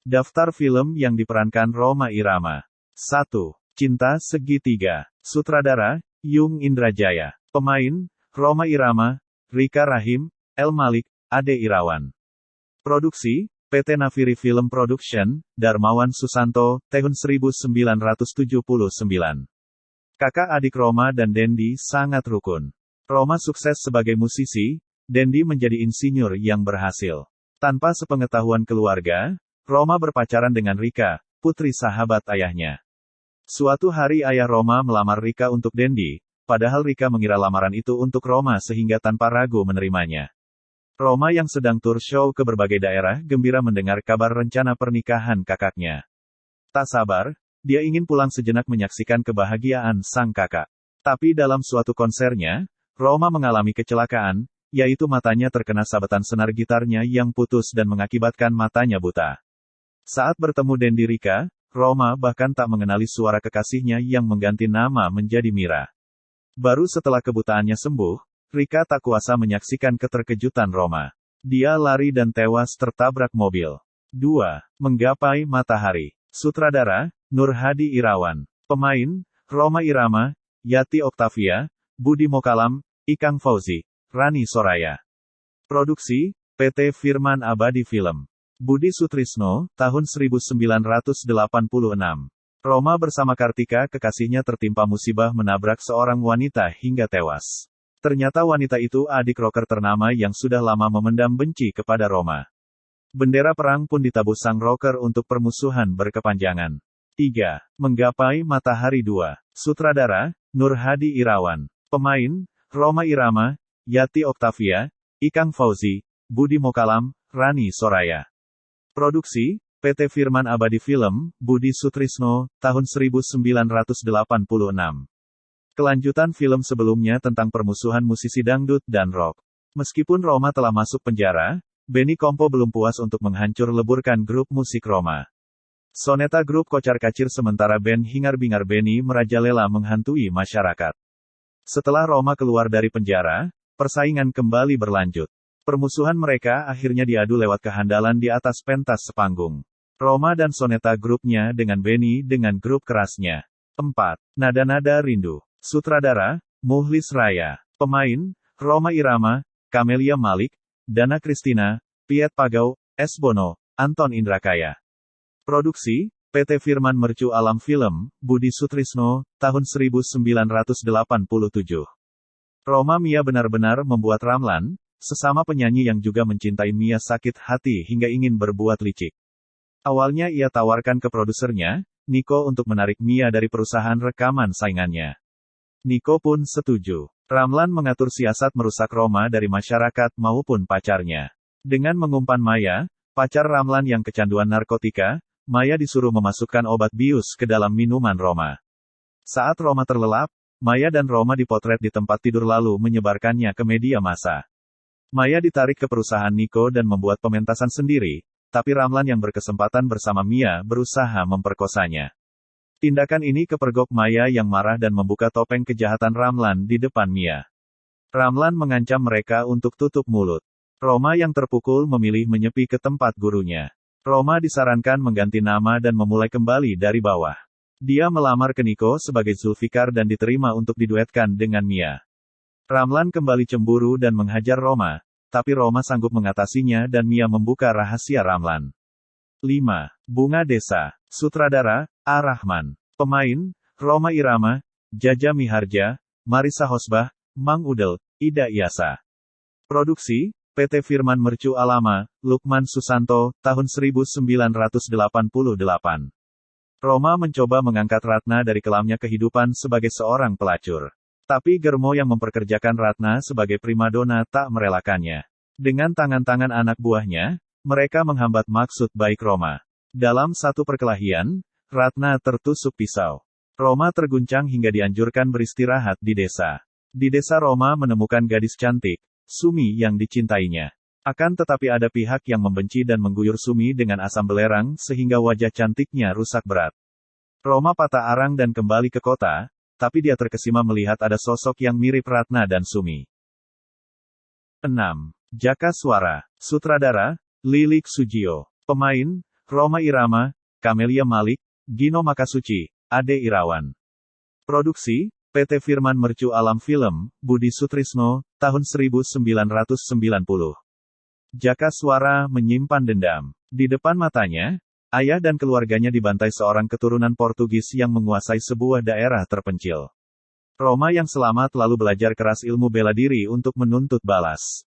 Daftar film yang diperankan Rhoma Irama. 1. Cinta Segitiga. Sutradara, Yung Indrajaya. Pemain, Rhoma Irama, Rika Rahim, El Malik, Ade Irawan. Produksi, PT Nafiri Film Production, Darmawan Susanto, tahun 1979. Kakak adik Rhoma dan Dendi sangat rukun. Rhoma sukses sebagai musisi, Dendi menjadi insinyur yang berhasil. Tanpa sepengetahuan keluarga, Rhoma berpacaran dengan Rika, putri sahabat ayahnya. Suatu hari ayah Rhoma melamar Rika untuk Dendi, padahal Rika mengira lamaran itu untuk Rhoma sehingga tanpa ragu menerimanya. Rhoma yang sedang tur show ke berbagai daerah gembira mendengar kabar rencana pernikahan kakaknya. Tak sabar, dia ingin pulang sejenak menyaksikan kebahagiaan sang kakak. Tapi dalam suatu konsernya, Rhoma mengalami kecelakaan, yaitu matanya terkena sabetan senar gitarnya yang putus dan mengakibatkan matanya buta. Saat bertemu Dendi Rika, Rhoma bahkan tak mengenali suara kekasihnya yang mengganti nama menjadi Mira. Baru setelah kebutaannya sembuh, Rika tak kuasa menyaksikan keterkejutan Rhoma. Dia lari dan tewas tertabrak mobil. 2. Menggapai Matahari. Sutradara, Nur Hadi Irawan. Pemain, Rhoma Irama, Yati Oktavia, Budi Mokalam, Ikang Fauzi, Rani Soraya. Produksi, PT Firman Abadi Film. Budi Sutrisno, tahun 1986. Rhoma bersama Kartika kekasihnya tertimpa musibah menabrak seorang wanita hingga tewas. Ternyata wanita itu adik rocker ternama yang sudah lama memendam benci kepada Rhoma. Bendera perang pun ditabuh sang rocker untuk permusuhan berkepanjangan. 3. Menggapai Matahari 2. Sutradara, Nur Hadi Irawan. Pemain, Rhoma Irama, Yati Oktavia, Ikang Fauzi, Budi Mokalam, Rani Soraya. Produksi, PT Firman Abadi Film, Budi Sutrisno, tahun 1986. Kelanjutan film sebelumnya tentang permusuhan musisi dangdut dan rock. Meskipun Rhoma telah masuk penjara, Benny Kompo belum puas untuk menghancur leburkan grup musik Rhoma. Soneta grup kocar-kacir sementara band hingar-bingar Benny merajalela menghantui masyarakat. Setelah Rhoma keluar dari penjara, persaingan kembali berlanjut. Permusuhan mereka akhirnya diadu lewat kehandalan di atas pentas sepanggung. Rhoma dan Soneta grupnya dengan Benny dengan grup kerasnya. 4. Nada-nada Rindu. Sutradara, Muhlis Raya. Pemain, Rhoma Irama, Camelia Malik, Dana Kristina, Piet Pagau, S. Bono, Anton Indrakaya. Produksi, PT Firman Mercu Alam Film, Budi Sutrisno, tahun 1987. Rhoma Mia benar-benar membuat Ramlan, sesama penyanyi yang juga mencintai Mia sakit hati hingga ingin berbuat licik. Awalnya ia tawarkan ke produsernya, Nico untuk menarik Mia dari perusahaan rekaman saingannya. Nico pun setuju. Ramlan mengatur siasat merusak Rhoma dari masyarakat maupun pacarnya. Dengan mengumpan Maya, pacar Ramlan yang kecanduan narkotika, Maya disuruh memasukkan obat bius ke dalam minuman Rhoma. Saat Rhoma terlelap, Maya dan Rhoma dipotret di tempat tidur lalu menyebarkannya ke media massa. Maya ditarik ke perusahaan Nico dan membuat pementasan sendiri, tapi Ramlan yang berkesempatan bersama Mia berusaha memperkosanya. Tindakan ini kepergok Maya yang marah dan membuka topeng kejahatan Ramlan di depan Mia. Ramlan mengancam mereka untuk tutup mulut. Rhoma yang terpukul memilih menyepi ke tempat gurunya. Rhoma disarankan mengganti nama dan memulai kembali dari bawah. Dia melamar ke Nico sebagai Zulfikar dan diterima untuk diduetkan dengan Mia. Ramlan kembali cemburu dan menghajar Rhoma, tapi Rhoma sanggup mengatasinya dan Mia membuka rahasia Ramlan. 5. Bunga Desa. Sutradara, A. Rahman. Pemain, Rhoma Irama, Jaja Miharja, Marisa Hosbah, Mang Udel, Ida Iyasa. Produksi, PT Firman Mercu Alama, Lukman Susanto, tahun 1988. Rhoma mencoba mengangkat Ratna dari kelamnya kehidupan sebagai seorang pelacur. Tapi Germo yang memperkerjakan Ratna sebagai primadona tak merelakannya. Dengan tangan-tangan anak buahnya, mereka menghambat maksud baik Rhoma. Dalam satu perkelahian, Ratna tertusuk pisau. Rhoma terguncang hingga dianjurkan beristirahat di desa. Di desa Rhoma menemukan gadis cantik, Sumi yang dicintainya. Akan tetapi ada pihak yang membenci dan mengguyur Sumi dengan asam belerang sehingga wajah cantiknya rusak berat. Rhoma patah arang dan kembali ke kota, tapi dia terkesima melihat ada sosok yang mirip Ratna dan Sumi. 6. Jaka Suara. Sutradara, Lilik Sujio. Pemain, Rhoma Irama, Camelia Malik, Gino Makasuchi, Ade Irawan. Produksi, PT Firman Mercu Alam Film, Budi Sutrisno, tahun 1990. Jaka Suara menyimpan dendam. Di depan matanya, ayah dan keluarganya dibantai seorang keturunan Portugis yang menguasai sebuah daerah terpencil. Rhoma yang selamat lalu belajar keras ilmu bela diri untuk menuntut balas.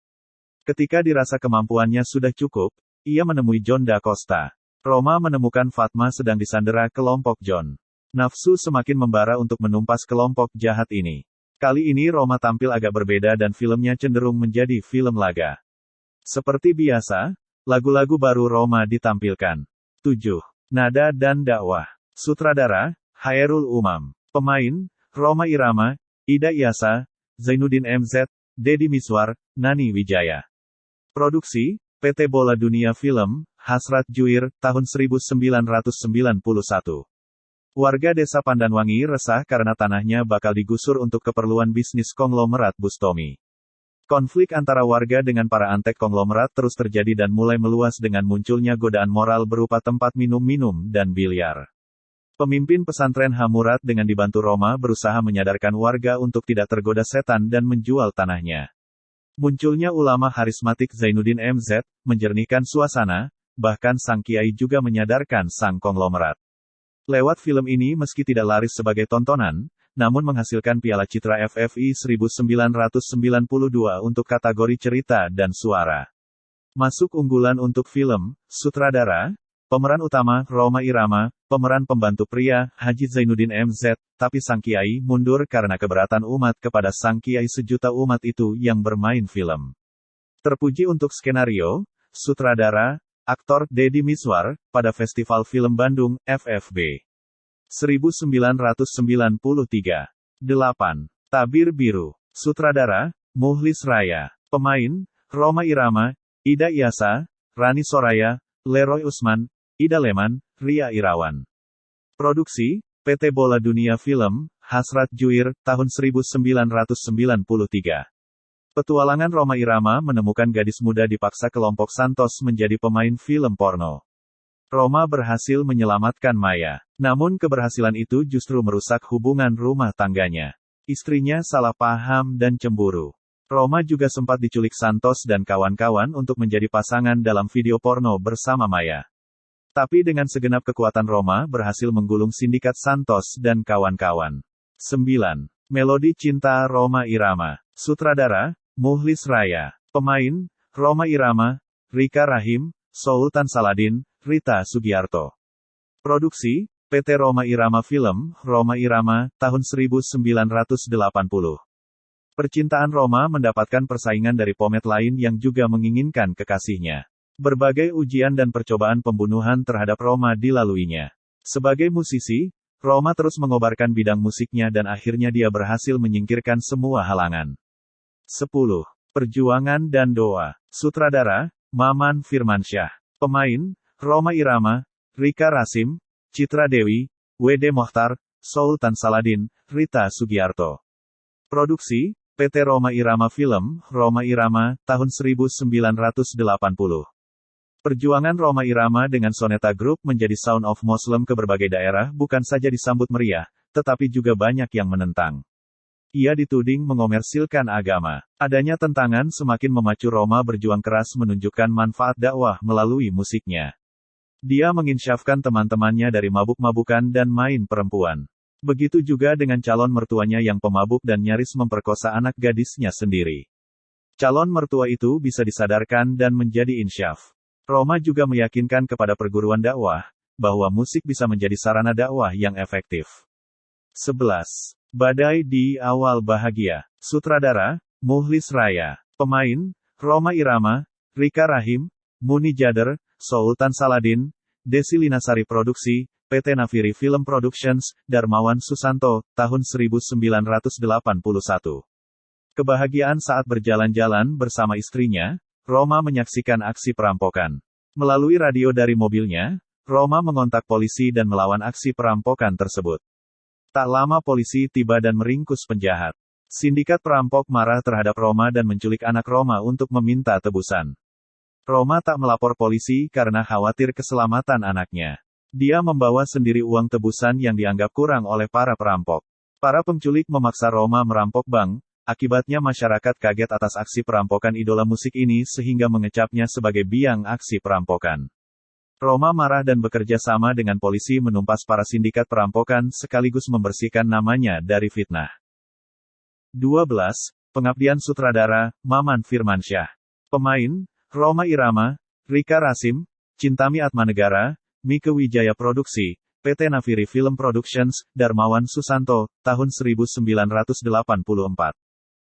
Ketika dirasa kemampuannya sudah cukup, ia menemui John da Costa. Rhoma menemukan Fatma sedang disandera kelompok John. Nafsu semakin membara untuk menumpas kelompok jahat ini. Kali ini Rhoma tampil agak berbeda dan filmnya cenderung menjadi film laga. Seperti biasa, lagu-lagu baru Rhoma ditampilkan. 7. Nada dan dakwah. Sutradara, Hairul Umam. Pemain, Rhoma Irama, Ida Iyasa, Zainuddin MZ, Deddy Miswar, Nani Wijaya. Produksi, PT Bola Dunia Film, Hasrat Juir, tahun 1991. Warga desa Pandanwangi resah karena tanahnya bakal digusur untuk keperluan bisnis konglomerat Bustomi. Konflik antara warga dengan para antek konglomerat terus terjadi dan mulai meluas dengan munculnya godaan moral berupa tempat minum-minum dan biliar. Pemimpin pesantren Hamurat dengan dibantu Rhoma berusaha menyadarkan warga untuk tidak tergoda setan dan menjual tanahnya. Munculnya ulama harismatik Zainuddin MZ, menjernihkan suasana, bahkan sang kiai juga menyadarkan sang konglomerat. Lewat film ini meski tidak laris sebagai tontonan, namun menghasilkan Piala Citra FFI 1992 untuk kategori cerita dan suara. Masuk unggulan untuk film, sutradara, pemeran utama, Rhoma Irama, pemeran pembantu pria, Haji Zainuddin MZ, tapi sang kiai mundur karena keberatan umat kepada sang kiai sejuta umat itu yang bermain film. Terpuji untuk skenario, sutradara, aktor Deddy Miswar, pada Festival Film Bandung, FFB. 1993. 8. Tabir Biru. Sutradara, Muhlis Raya. Pemain, Rhoma Irama, Ida Iyasa, Rani Soraya, Leroy Usman, Ida Leman, Ria Irawan. Produksi, PT Bola Dunia Film, Hasrat Juir, tahun 1993. Petualangan Rhoma Irama menemukan gadis muda dipaksa kelompok Santos menjadi pemain film porno. Rhoma berhasil menyelamatkan Maya. Namun keberhasilan itu justru merusak hubungan rumah tangganya. Istrinya salah paham dan cemburu. Rhoma juga sempat diculik Santos dan kawan-kawan untuk menjadi pasangan dalam video porno bersama Maya. Tapi dengan segenap kekuatan Rhoma berhasil menggulung sindikat Santos dan kawan-kawan. 9. Melodi Cinta Rhoma Irama. Sutradara, Muhlis Raya. Pemain, Rhoma Irama, Rika Rahim, Sultan Saladin, Rita Sugiarto. Produksi, PT Rhoma Irama Film, Rhoma Irama, tahun 1980. Percintaan Rhoma mendapatkan persaingan dari pomet lain yang juga menginginkan kekasihnya. Berbagai ujian dan percobaan pembunuhan terhadap Rhoma dilaluinya. Sebagai musisi, Rhoma terus mengobarkan bidang musiknya dan akhirnya dia berhasil menyingkirkan semua halangan. 10. Perjuangan dan Doa. Sutradara, Maman Firmansyah. Pemain, Rhoma Irama, Rika Rasim, Citra Dewi, W.D. Mokhtar, Sultan Saladin, Rita Sugiarto. Produksi, PT Rhoma Irama Film, Rhoma Irama, tahun 1980. Perjuangan Rhoma Irama dengan Soneta Group menjadi Sound of Muslim ke berbagai daerah bukan saja disambut meriah, tetapi juga banyak yang menentang. Ia dituding mengomersilkan agama. Adanya tentangan semakin memacu Rhoma berjuang keras menunjukkan manfaat dakwah melalui musiknya. Dia menginsyafkan teman-temannya dari mabuk-mabukan dan main perempuan. Begitu juga dengan calon mertuanya yang pemabuk dan nyaris memperkosa anak gadisnya sendiri. Calon mertua itu bisa disadarkan dan menjadi insyaf. Rhoma juga meyakinkan kepada perguruan dakwah, bahwa musik bisa menjadi sarana dakwah yang efektif. 11. Badai di Awal Bahagia. Sutradara, Muhlis Raya. Pemain, Rhoma Irama, Rika Rahim, Muni Jader, Sultan Saladin, Desi Linasari. Produksi, PT Nafiri Film Productions, Darmawan Susanto, tahun 1981. Kebahagiaan saat berjalan-jalan bersama istrinya, Rhoma menyaksikan aksi perampokan. Melalui radio dari mobilnya, Rhoma mengontak polisi dan melawan aksi perampokan tersebut. Tak lama polisi tiba dan meringkus penjahat. Sindikat perampok marah terhadap Rhoma dan menculik anak Rhoma untuk meminta tebusan. Roma tak melapor polisi karena khawatir keselamatan anaknya. Dia membawa sendiri uang tebusan yang dianggap kurang oleh para perampok. Para penculik memaksa Roma merampok bank, akibatnya masyarakat kaget atas aksi perampokan idola musik ini sehingga mengecapnya sebagai biang aksi perampokan. Roma marah dan bekerja sama dengan polisi menumpas para sindikat perampokan sekaligus membersihkan namanya dari fitnah. 12. Pengabdian sutradara, Maman Firmansyah. Pemain, Rhoma Irama, Rika Rasim, Chintami Atmanegara, Mieke Wijaya Produksi, PT Nafiri Film Productions, Darmawan Susanto, tahun 1984.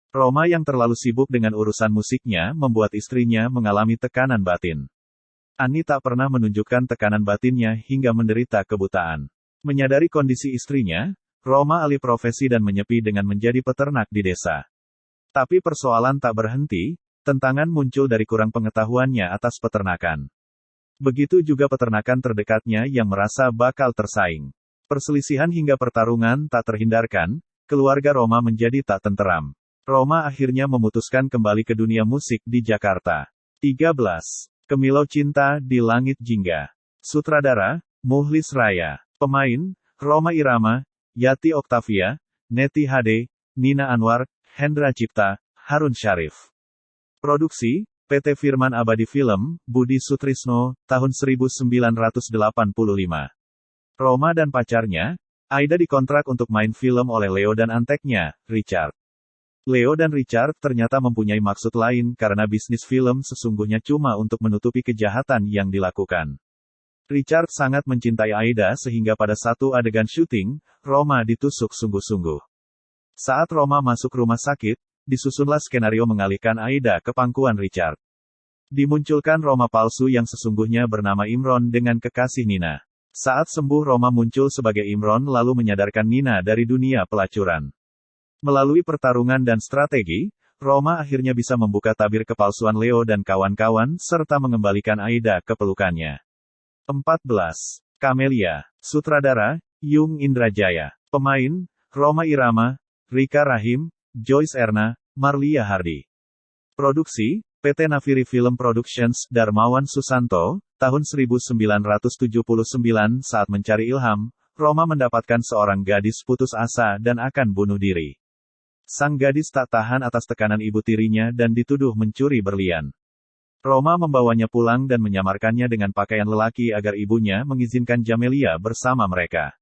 Rhoma yang terlalu sibuk dengan urusan musiknya membuat istrinya mengalami tekanan batin. Ani tak pernah menunjukkan tekanan batinnya hingga menderita kebutaan. Menyadari kondisi istrinya, Rhoma alih profesi dan menyepi dengan menjadi peternak di desa. Tapi persoalan tak berhenti. Tentangan muncul dari kurang pengetahuannya atas peternakan. Begitu juga peternakan terdekatnya yang merasa bakal tersaing. Perselisihan hingga pertarungan tak terhindarkan, keluarga Rhoma menjadi tak tenteram. Rhoma akhirnya memutuskan kembali ke dunia musik di Jakarta. 13. Kemilau Cinta di Langit Jingga. Sutradara, Muhlis Raya. Pemain, Rhoma Irama, Yati Oktavia, Neti HD, Nina Anwar, Hendra Cipta, Harun Syarif. Produksi, PT Firman Abadi Film, Budi Sutrisno, tahun 1985. Rhoma dan pacarnya, Aida dikontrak untuk main film oleh Leo dan anteknya, Richard. Leo dan Richard ternyata mempunyai maksud lain karena bisnis film sesungguhnya cuma untuk menutupi kejahatan yang dilakukan. Richard sangat mencintai Aida sehingga pada satu adegan syuting, Rhoma ditusuk sungguh-sungguh. Saat Rhoma masuk rumah sakit, disusunlah skenario mengalihkan Aida ke pangkuan Richard. Dimunculkan Rhoma palsu yang sesungguhnya bernama Imron dengan kekasih Nina. Saat sembuh Rhoma muncul sebagai Imron lalu menyadarkan Nina dari dunia pelacuran. Melalui pertarungan dan strategi, Rhoma akhirnya bisa membuka tabir kepalsuan Leo dan kawan-kawan serta mengembalikan Aida ke pelukannya. 14. Kamelia. Sutradara, Yung Indrajaya. Pemain, Rhoma Irama, Rika Rahim, Joyce Erna, Marlia Hardi. Produksi, PT Nafiri Film Productions, Darmawan Susanto, tahun 1979. Saat mencari ilham, Rhoma mendapatkan seorang gadis putus asa dan akan bunuh diri. Sang gadis tak tahan atas tekanan ibu tirinya dan dituduh mencuri berlian. Rhoma membawanya pulang dan menyamarkannya dengan pakaian lelaki agar ibunya mengizinkan Kamelia bersama mereka.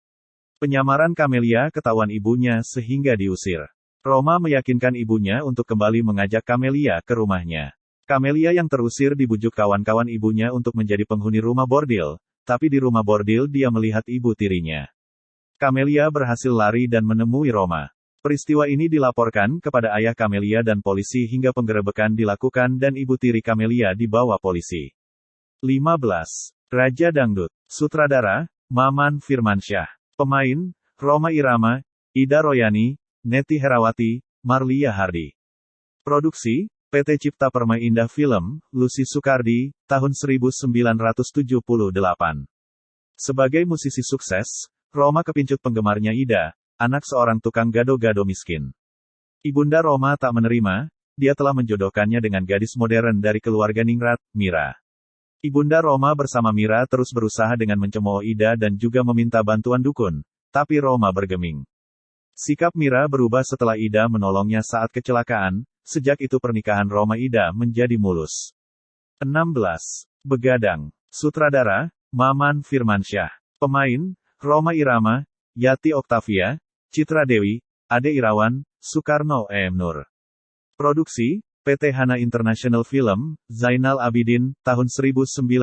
Penyamaran Kamelia ketahuan ibunya sehingga diusir. Rhoma meyakinkan ibunya untuk kembali mengajak Kamelia ke rumahnya. Kamelia yang terusir dibujuk kawan-kawan ibunya untuk menjadi penghuni rumah bordil, tapi di rumah bordil dia melihat ibu tirinya. Kamelia berhasil lari dan menemui Rhoma. Peristiwa ini dilaporkan kepada ayah Kamelia dan polisi hingga penggerebekan dilakukan dan ibu tiri Kamelia dibawa polisi. 15. Raja Dangdut. Sutradara, Maman Firmansyah. Pemain, Rhoma Irama, Ida Royani, Neti Herawati, Marlia Hardi. Produksi, PT Cipta Permai Indah Film, Lucy Sukardi, tahun 1978. Sebagai musisi sukses, Rhoma kepincut penggemarnya Ida, anak seorang tukang gado-gado miskin. Ibunda Rhoma tak menerima, dia telah menjodohkannya dengan gadis modern dari keluarga ningrat, Mira. Ibunda Rhoma bersama Mira terus berusaha dengan mencemooh Ida dan juga meminta bantuan dukun, tapi Rhoma bergeming. Sikap Mira berubah setelah Ida menolongnya saat kecelakaan, sejak itu pernikahan Rhoma Ida menjadi mulus. 16. Begadang. Sutradara, Maman Firmansyah. Pemain, Rhoma Irama, Yati Oktavia, Citra Dewi, Ade Irawan, Soekarno M. Nur. Produksi, PT Hana International Film, Zainal Abidin, tahun 1978.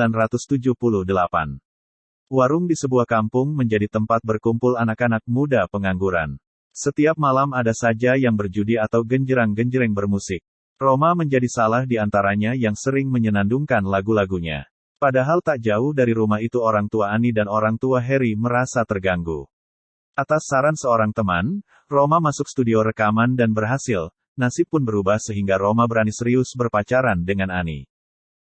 Warung di sebuah kampung menjadi tempat berkumpul anak-anak muda pengangguran. Setiap malam ada saja yang berjudi atau genjerang-genjreng bermusik. Rhoma menjadi salah di antaranya yang sering menyenandungkan lagu-lagunya. Padahal tak jauh dari rumah itu orang tua Ani dan orang tua Harry merasa terganggu. Atas saran seorang teman, Rhoma masuk studio rekaman dan berhasil. Nasib pun berubah sehingga Rhoma berani serius berpacaran dengan Ani.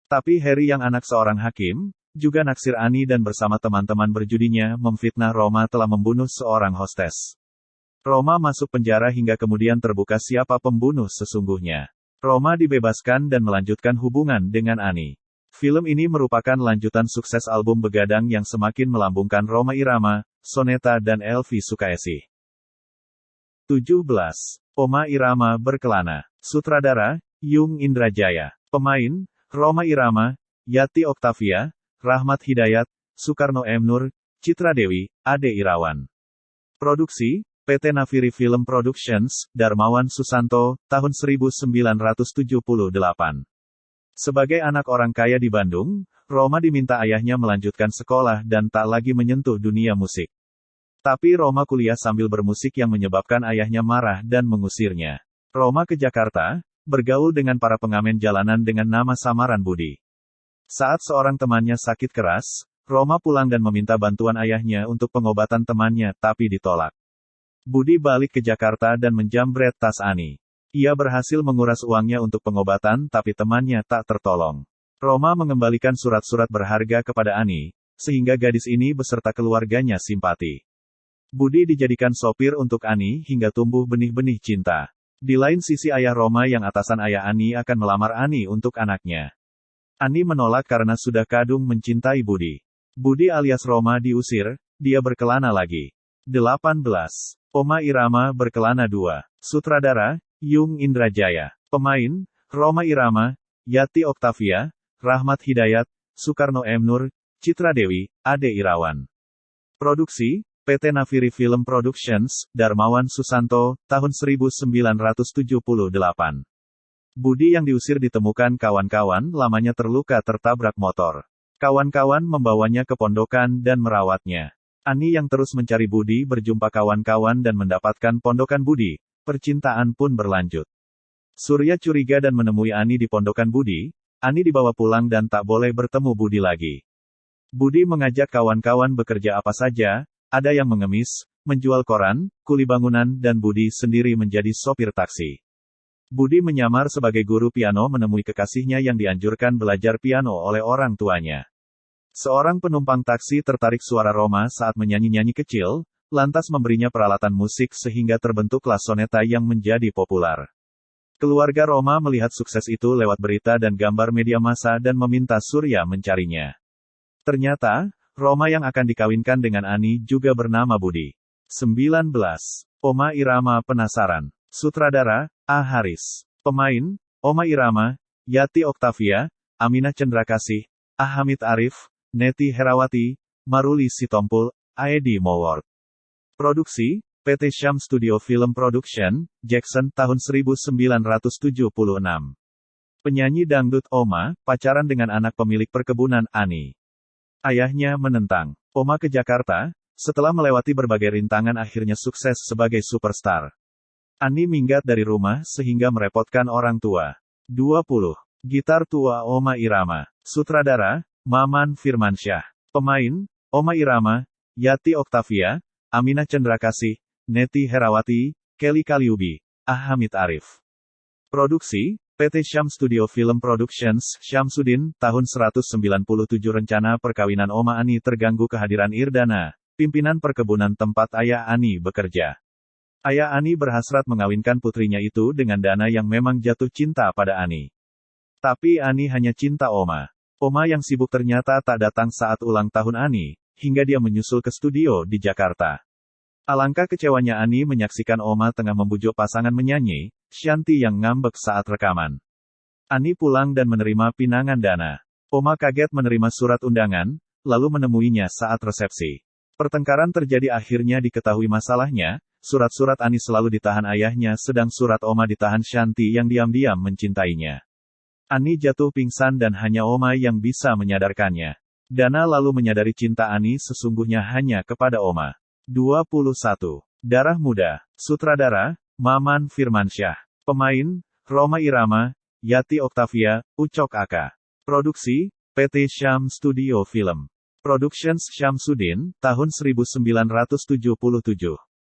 Tapi Harry yang anak seorang hakim, juga naksir Ani dan bersama teman-teman berjudinya memfitnah Rhoma telah membunuh seorang hostes. Rhoma masuk penjara hingga kemudian terbuka siapa pembunuh sesungguhnya. Rhoma dibebaskan dan melanjutkan hubungan dengan Ani. Film ini merupakan lanjutan sukses album Begadang yang semakin melambungkan Rhoma Irama, Soneta dan Elvi Sukaesih. 17. Oma Irama Berkelana. Sutradara, Yung Indrajaya. Pemain, Rhoma Irama, Yati Oktavia, Rahmat Hidayat, Soekarno M. Nur, Citra Dewi, Ade Irawan. Produksi, PT Nafiri Film Productions, Darmawan Susanto, tahun 1978. Sebagai anak orang kaya di Bandung, Rhoma diminta ayahnya melanjutkan sekolah dan tak lagi menyentuh dunia musik. Tapi Rhoma kuliah sambil bermusik yang menyebabkan ayahnya marah dan mengusirnya. Rhoma ke Jakarta, bergaul dengan para pengamen jalanan dengan nama samaran Budi. Saat seorang temannya sakit keras, Rhoma pulang dan meminta bantuan ayahnya untuk pengobatan temannya tapi ditolak. Budi balik ke Jakarta dan menjambret tas Ani. Ia berhasil menguras uangnya untuk pengobatan tapi temannya tak tertolong. Rhoma mengembalikan surat-surat berharga kepada Ani, sehingga gadis ini beserta keluarganya simpati. Budi dijadikan sopir untuk Ani hingga tumbuh benih-benih cinta. Di lain sisi ayah Rhoma yang atasan ayah Ani akan melamar Ani untuk anaknya. Ani menolak karena sudah kadung mencintai Budi. Budi alias Rhoma diusir, dia berkelana lagi. 18. Oma Irama Berkelana 2. Sutradara, Yung Indrajaya. Pemain, Rhoma Irama, Yati Oktavia, Rahmat Hidayat, Soekarno M. Nur, Citra Dewi, Ade Irawan. Produksi, PT Nafiri Film Productions, Darmawan Susanto, tahun 1978. Budi yang diusir ditemukan kawan-kawan lamanya terluka tertabrak motor. Kawan-kawan membawanya ke pondokan dan merawatnya. Ani yang terus mencari Budi berjumpa kawan-kawan dan mendapatkan pondokan Budi. Percintaan pun berlanjut. Surya curiga dan menemui Ani di pondokan Budi. Ani dibawa pulang dan tak boleh bertemu Budi lagi. Budi mengajak kawan-kawan bekerja apa saja, ada yang mengemis, menjual koran, kuli bangunan dan Budi sendiri menjadi sopir taksi. Budi menyamar sebagai guru piano menemui kekasihnya yang dianjurkan belajar piano oleh orang tuanya. Seorang penumpang taksi tertarik suara Rhoma saat menyanyi-nyanyi kecil, lantas memberinya peralatan musik sehingga terbentuklah soneta yang menjadi populer. Keluarga Rhoma melihat sukses itu lewat berita dan gambar media massa dan meminta Surya mencarinya. Ternyata, Rhoma yang akan dikawinkan dengan Ani juga bernama Budi. 19. Oma Irama Penasaran. Sutradara, A. Haris. Pemain, Oma Irama, Yati Oktavia, Aminah Cendrakasih, A. Hamid Arif, Neti Herawati, Maruli Sitompul, Aedi Moward. Produksi, PT Syam Studio Film Production, Jackson tahun 1976. Penyanyi dangdut Oma, pacaran dengan anak pemilik perkebunan, Ani. Ayahnya menentang. Oma ke Jakarta, setelah melewati berbagai rintangan akhirnya sukses sebagai superstar. Ani minggat dari rumah sehingga merepotkan orang tua. 20. Gitar tua Oma Irama. Sutradara, Maman Firmansyah. Pemain, Oma Irama, Yati Oktavia, Aminah Cendrakasih, Neti Herawati, Kelly Kaliubi, A. Hamid Arif. Produksi, PT Syam Studio Film Productions, Syamsuddin, tahun 197. Rencana perkawinan Oma Ani terganggu kehadiran Irdana, pimpinan perkebunan tempat ayah Ani bekerja. Ayah Ani berhasrat mengawinkan putrinya itu dengan dana yang memang jatuh cinta pada Ani. Tapi Ani hanya cinta Oma. Oma yang sibuk ternyata tak datang saat ulang tahun Ani, hingga dia menyusul ke studio di Jakarta. Alangkah kecewanya Ani menyaksikan Oma tengah membujuk pasangan menyanyi, Shanti yang ngambek saat rekaman. Ani pulang dan menerima pinangan dana. Oma kaget menerima surat undangan, lalu menemuinya saat resepsi. Pertengkaran terjadi akhirnya diketahui masalahnya, surat-surat Ani selalu ditahan ayahnya sedang surat Oma ditahan Shanti yang diam-diam mencintainya. Ani jatuh pingsan dan hanya Oma yang bisa menyadarkannya. Dana lalu menyadari cinta Ani sesungguhnya hanya kepada Oma. 21. Darah Muda. Sutradara, Maman Firmansyah. Pemain, Rhoma Irama, Yati Oktavia, Ucok Aka. Produksi, PT Syam Studio Film Productions Syamsuddin, tahun 1977.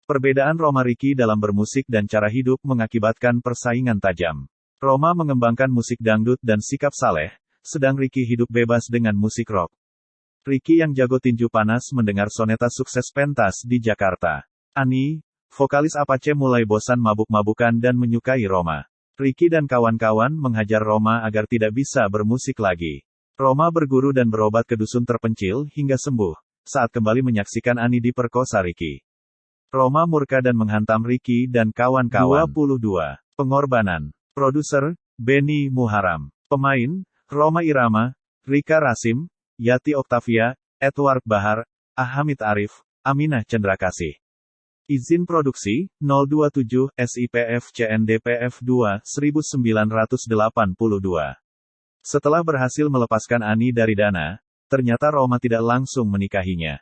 Perbedaan Rhoma Ricky dalam bermusik dan cara hidup mengakibatkan persaingan tajam. Rhoma mengembangkan musik dangdut dan sikap saleh, sedang Ricky hidup bebas dengan musik rock. Ricky yang jago tinju panas mendengar soneta sukses pentas di Jakarta. Ani, vokalis Apache mulai bosan mabuk-mabukan dan menyukai Rhoma. Ricky dan kawan-kawan menghajar Rhoma agar tidak bisa bermusik lagi. Roma berguru dan berobat ke dusun terpencil hingga sembuh, saat kembali menyaksikan Ani diperkosa Ricky. Roma murka dan menghantam Ricky dan kawan-kawan. 22. Pengorbanan. Produser, Benny Muharam. Pemain, Rhoma Irama, Rika Rasim, Yati Oktavia, Edward Bahar, Hamid Arif, Aminah Cendrakasih. Izin produksi, 027, SIPF CNDPF 2, 1982. Setelah berhasil melepaskan Ani dari Dana, ternyata Roma tidak langsung menikahinya.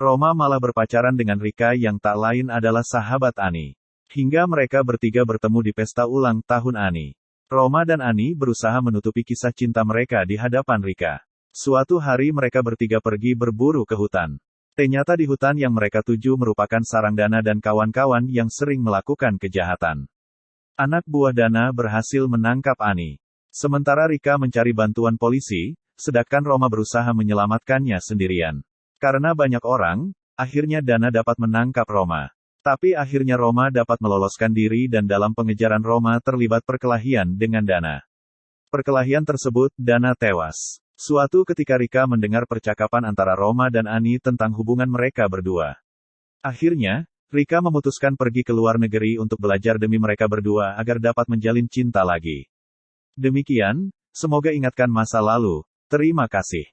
Roma malah berpacaran dengan Rika yang tak lain adalah sahabat Ani. Hingga mereka bertiga bertemu di pesta ulang tahun Ani. Roma dan Ani berusaha menutupi kisah cinta mereka di hadapan Rika. Suatu hari mereka bertiga pergi berburu ke hutan. Ternyata di hutan yang mereka tuju merupakan sarang Dana dan kawan-kawan yang sering melakukan kejahatan. Anak buah Dana berhasil menangkap Ani. Sementara Rika mencari bantuan polisi, sedangkan Roma berusaha menyelamatkannya sendirian. Karena banyak orang, akhirnya Dana dapat menangkap Roma. Tapi akhirnya Roma dapat meloloskan diri dan dalam pengejaran Roma terlibat perkelahian dengan Dana. Perkelahian tersebut, Dana tewas. Suatu ketika Rika mendengar percakapan antara Roma dan Ani tentang hubungan mereka berdua. Akhirnya, Rika memutuskan pergi ke luar negeri untuk belajar demi mereka berdua agar dapat menjalin cinta lagi. Demikian, semoga ingatkan masa lalu. Terima kasih.